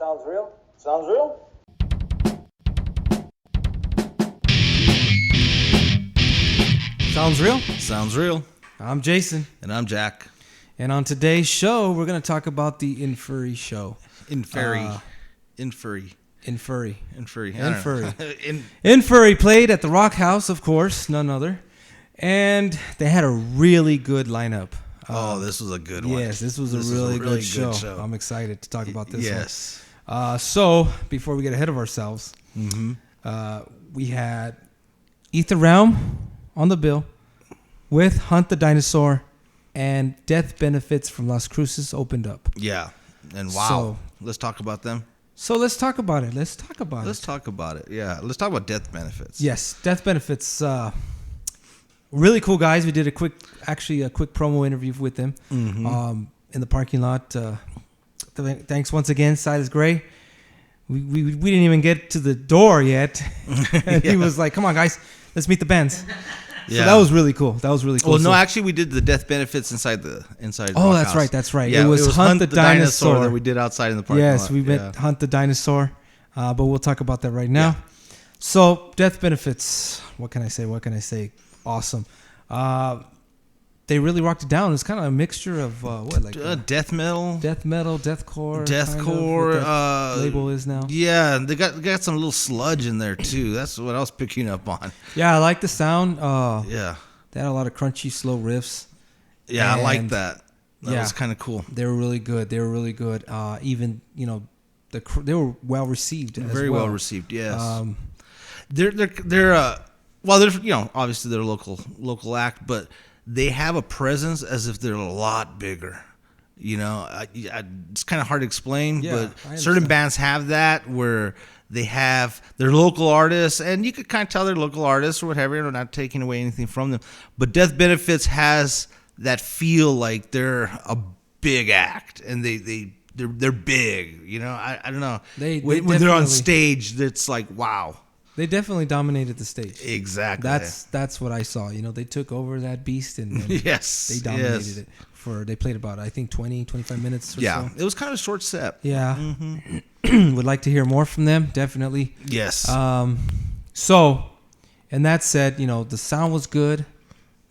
Sounds real? Sounds real? Sounds real? Sounds real. I'm Jason. And I'm Jack. And on today's show, we're going to talk about the Inferi show. Inferi. Inferi. Inferi played at the Rockhouse, of course, none other. And they had a really good lineup. This was a good one. Yes, this was a really good show. I'm excited to talk about this one. Yes. So, before we get ahead of ourselves, we had Aether Realm on the bill with Hunt the Dinosaur, and Death Benefits from Las Cruces opened up. Yeah. And wow. Let's talk about them. So let's talk about it. Let's talk about it. Yeah. Let's talk about Death Benefits. Yes. Death Benefits. Really cool guys. We did a quick promo interview with them in the parking lot. Thanks once again, Silas Gray. We didn't even get to the door yet. And he was like, come on, guys. Let's meet the bands. Yeah. So that was really cool. Well, no, actually, we did the Death Benefits inside. Oh, Rockhouse. That's right. Yeah, it was Hunt the Dinosaur that we did outside in the parking lot. Yes, we met Hunt the Dinosaur, but we'll talk about that right now. Yeah. So, Death Benefits. What can I say? Awesome. They really rocked it down. It's kind of a mixture of death metal, deathcore. Label is now. Yeah, they got some little sludge in there too. That's what I was picking up on. Yeah, I like the sound. Yeah, they had a lot of crunchy, slow riffs. Yeah, I like that. That was kind of cool. They were really good. Even they were well received. Very well received. Yes. They're obviously they're a local act, but they have a presence as if they're a lot bigger. It's kind of hard to explain, but certain bands have that where they have their local artists, and you could kind of tell they're local artists or whatever. They're not taking away anything from them. But Death Benefits has that feel like they're a big act, and they're big. I don't know. When they're on stage, it's like wow. They definitely dominated the stage. Exactly. That's what I saw. They took over that beast and yes, they dominated it. They played about 20, 25 minutes or so. Yeah, it was kind of a short set. Yeah. Would like to hear more from them, definitely. Yes. So, and that said, the sound was good.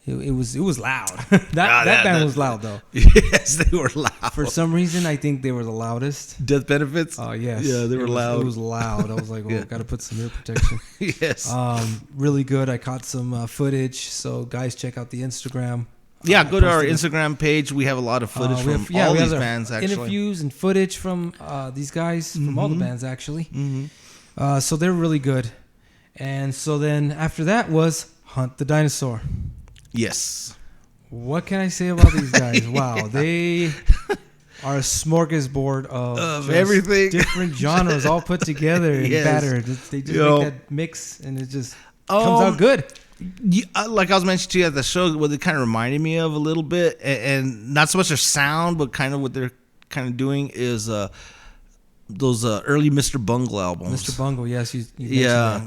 It was loud. that band was loud though. Yes, they were loud. For some reason, I think they were the loudest. Death Benefits? Oh, yes. Yeah, they were loud. It was loud. I was like, got to put some ear protection. Yes. Really good. I caught some footage. So, guys, check out the Instagram. Yeah, go to our Instagram page. We have a lot of footage from all these bands, actually. Interviews and footage from these guys, from all the bands, actually. Mm-hmm. So, they're really good. And so then after that was Hunt the Dinosaur. Yes. What can I say about these guys? Wow, they are a smorgasbord of everything, different genres all put together and battered. They just make that mix, and it just comes out good. Like I was mentioning to you at the show, what it kind of reminded me of a little bit, and not so much their sound, but kind of what they're kind of doing is those early Mr. Bungle albums. Mr. Bungle, yes, you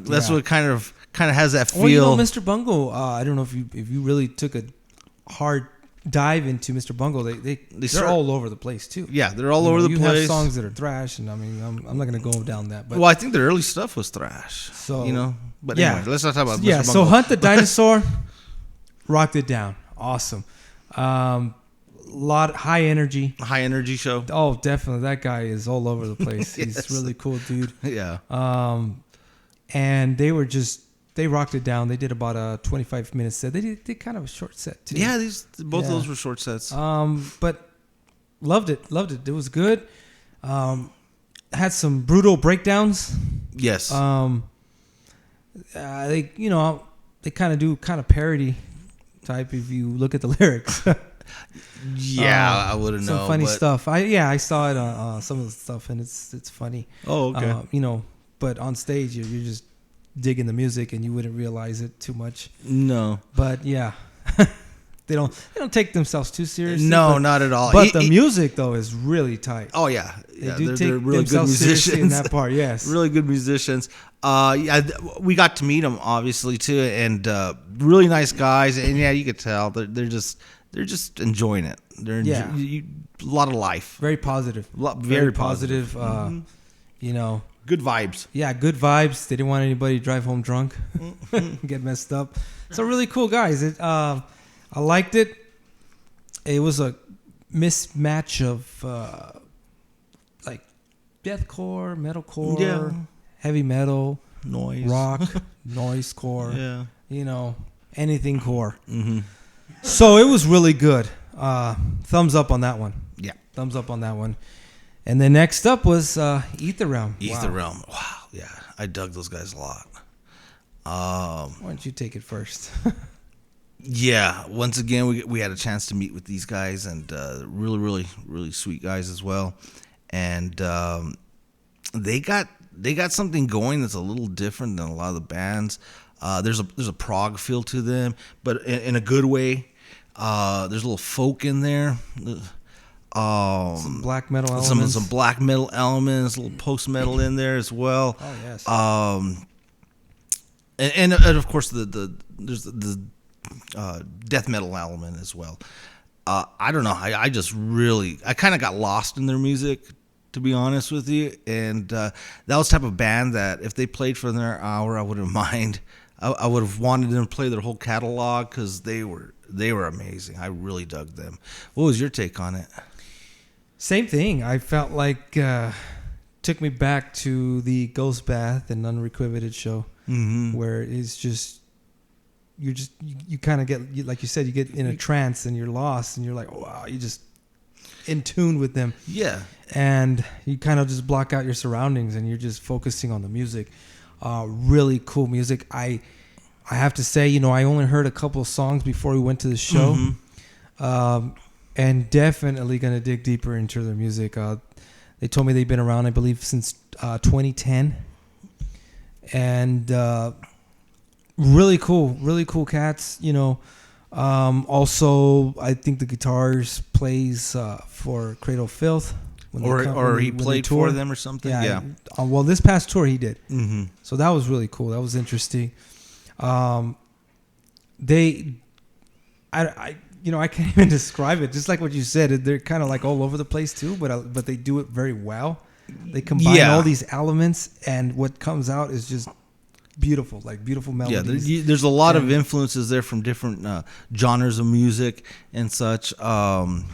that's what kind of has that feel. Mr. Bungle. I don't know if you really took a hard dive into Mr. Bungle. They're all over the place too. Yeah, they're all over the place. You have songs that are thrash, and I mean, I'm not going to go down that. But I think their early stuff was thrash. So but anyway, let's not talk about Mr. Bungle. So Hunt the Dinosaur rocked it down. Awesome. Lot high energy show. Oh, definitely. That guy is all over the place. Yes. He's a really cool dude. Yeah. And they rocked it down. They did about a 25-minute set. They did kind of a short set too. Yeah, both of those were short sets. But loved it. It was good. Had some brutal breakdowns. Yes. They kind of do parody type if you look at the lyrics. Yeah, I wouldn't know. Some funny stuff. I saw it on some of the stuff, and it's funny. Oh, okay. But on stage you're just digging the music, and you wouldn't realize it too much. No. But yeah, they don't take themselves too seriously. No, not at all. But the music though is really tight. Oh yeah, they're really good musicians in that part. Yes, really good musicians. We got to meet them obviously too, and really nice guys. And yeah, you could tell they're just enjoying it. A lot of life. Very positive. Very positive. You know, good vibes. Yeah, good vibes. They didn't want anybody to drive home drunk, get messed up. So really cool guys. I liked it. It was a mismatch of like deathcore, metalcore, heavy metal, noise, rock, noise core. Yeah, you know, anything core. Mm-hmm. So it was really good. Thumbs up on that one. Yeah, thumbs up on that one. And then next up was Aether Realm. Aether Realm. Wow. Yeah, I dug those guys a lot. Why don't you take it first? Yeah, once again, we had a chance to meet with these guys, and really sweet guys as well. And they got something going that's a little different than a lot of the bands. There's a prog feel to them, but in a good way. There's a little folk in there. Some black metal elements. Some black metal elements, a little post metal in there as well. Oh yes. And of course there's the death metal element as well. I don't know. I kind of got lost in their music, to be honest with you. And that was the type of band that if they played for another hour, I wouldn't mind. I would have wanted them to play their whole catalog because they were amazing. I really dug them. What was your take on it? Same thing. I felt like took me back to the Ghost Bath and Unrequited show, where it's just you kind of get, like you said, you get in a trance and you're lost and you're like, oh, wow, you're just in tune with them. Yeah, and you kind of just block out your surroundings and you're just focusing on the music. Really cool music. I have to say, I only heard a couple of songs before we went to the show. And definitely going to dig deeper into their music. They told me they've been around, I believe, since 2010. And really cool cats, Also, I think the guitars plays for Cradle of Filth. Or he played for them or something. Yeah. Well, this past tour he did. So that was really cool. That was interesting. I can't even describe it. Just like what you said, they're kind of like all over the place too, but they do it very well. They combine all these elements, and what comes out is just beautiful, like beautiful melodies. Yeah, there's a lot of influences there from different genres of music and such. Even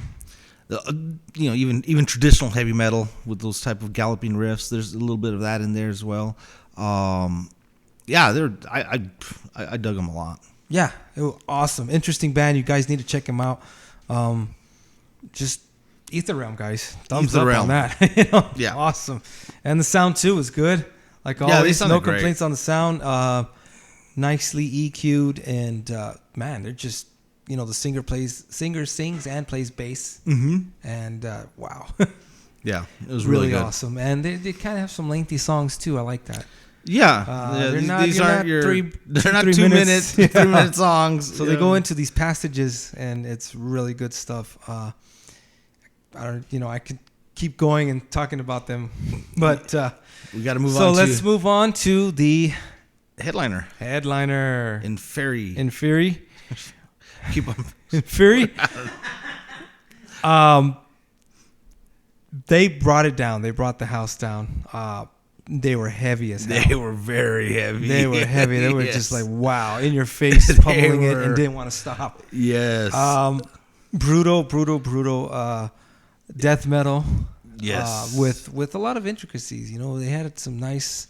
traditional heavy metal with those type of galloping riffs. There's a little bit of that in there as well. I dug them a lot. Yeah, it was awesome. Interesting band. You guys need to check them out. Just Aether Realm, guys. Thumbs up on that. Yeah. Awesome. And the sound, too, is good. Like always, no complaints on the sound. Nicely EQ'd. And, man, they're just, the singer sings and plays bass. And, wow. Yeah, it was really good. Awesome. And they kind of have some lengthy songs, too. I like that. Yeah, these aren't your. They're not 2 minutes, 3 minute songs. So they go into these passages, and it's really good stuff. I could keep going and talking about them, but we got to move on. So let's move on to the headliner. Inferi. Keep on. Inferi. They brought it down. They brought the house down. They were heavy as hell. They were very heavy. They were heavy. They were just like, wow, in your face, pummeling it and didn't want to stop. Yes. Brutal death metal. Yes. With a lot of intricacies. They had some nice.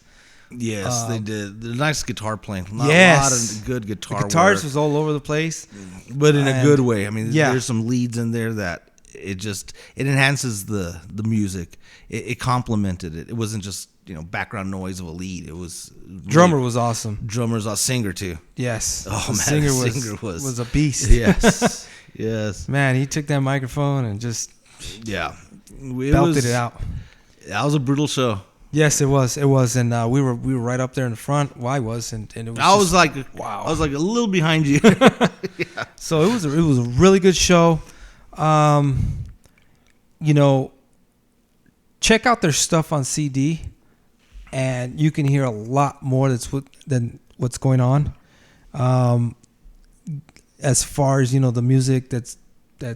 Yes, they did. The nice guitar playing. A lot of good guitar work. The guitars was all over the place. But in a good way. I mean, there's some leads in there that it enhances the music. It complemented it. It wasn't just background noise of a lead. It was drummer was awesome. Drummer's a singer too. Yes. Oh the man, singer was a beast. Yes. Yes. Man, he took that microphone and just belted it out. That was a brutal show. Yes, it was. It was, and we were right up there in the front. Well, I was, and it was. I was like, wow. I was like a little behind you. Yeah. So it was a really good show. Check out their stuff on CD, and you can hear a lot more than what's going on. As far as the music, that's I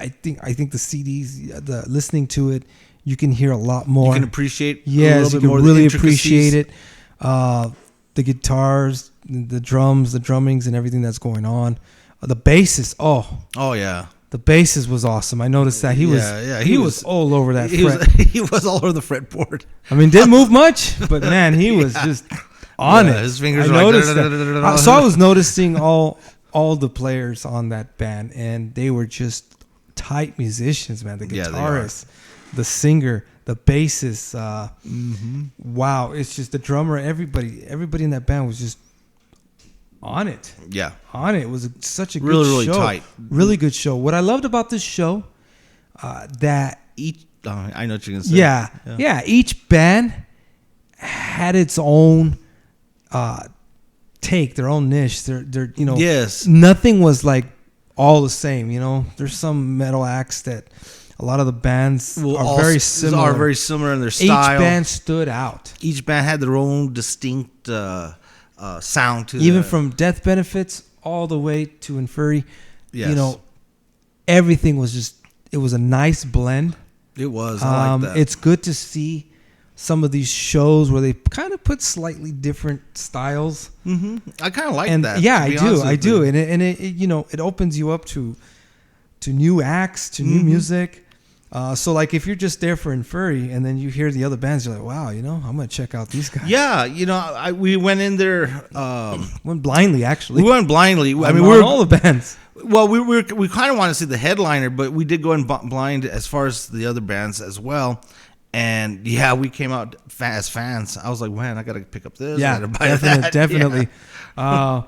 think the CDs, the listening to it, you can hear a lot more. You can appreciate. Yes, you can really appreciate it. The guitars, the drums, the drummings, and everything that's going on. The basses. Oh yeah. The basses was awesome. I noticed that he was all over that fret. He was all over the fretboard. I mean, didn't move much, but man, he was just on it. His fingers. I noticed that. So I was noticing all the players on that band, and they were just tight musicians, man. The guitarist, the singer, the bassist. Wow, it's just the drummer. Everybody in that band was just on it. Yeah, on it. It was such a good really show. Tight. Really good show. What I loved about this show, that each. I know what you're gonna say. Yeah. Each band had its own take, their own niche. Their Yes. Nothing was like all the same. There's some metal acts that a lot of the bands are very similar. Are very similar in their style. Each band stood out. Each band had their own distinct sound to even from Death Benefits all the way to Inferi. Yes. Everything was just, it was a nice blend. It was. I like that. It's good to see some of these shows where they kind of put slightly different styles. I kind of like that. Yeah, I do. And it opens you up to new acts, to new music. So like if you're just there for Inferi and then you hear the other bands, you're like, wow, I'm gonna check out these guys. Yeah, we went in there. Went blindly, actually. We went blindly. I mean, we're all the bands. Well, we kind of want to see the headliner, but we did go in blind as far as the other bands as well. And we came out as fans. I was like, man, I gotta pick up this. Yeah, I gotta buy that. Definitely. Yeah.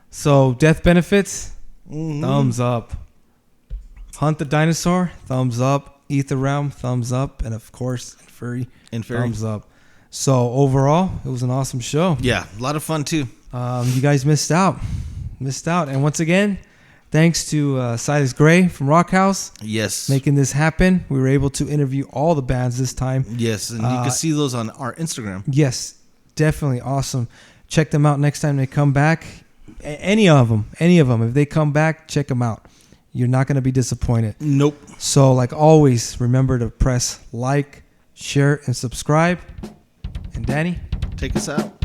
So Death Benefits, thumbs up. Hunt the Dinosaur, thumbs up. Aether Realm, thumbs up. And of course, Inferi, thumbs up. So overall, it was an awesome show. Yeah, a lot of fun too. You guys missed out. And once again, thanks to Silas Gray from Rockhouse. Yes. Making this happen. We were able to interview all the bands this time. Yes, and you can see those on our Instagram. Yes, definitely awesome. Check them out next time they come back. Any of them. If they come back, check them out. You're not going to be disappointed. Nope. So like always, remember to press like, share, and subscribe. And Danny, take us out.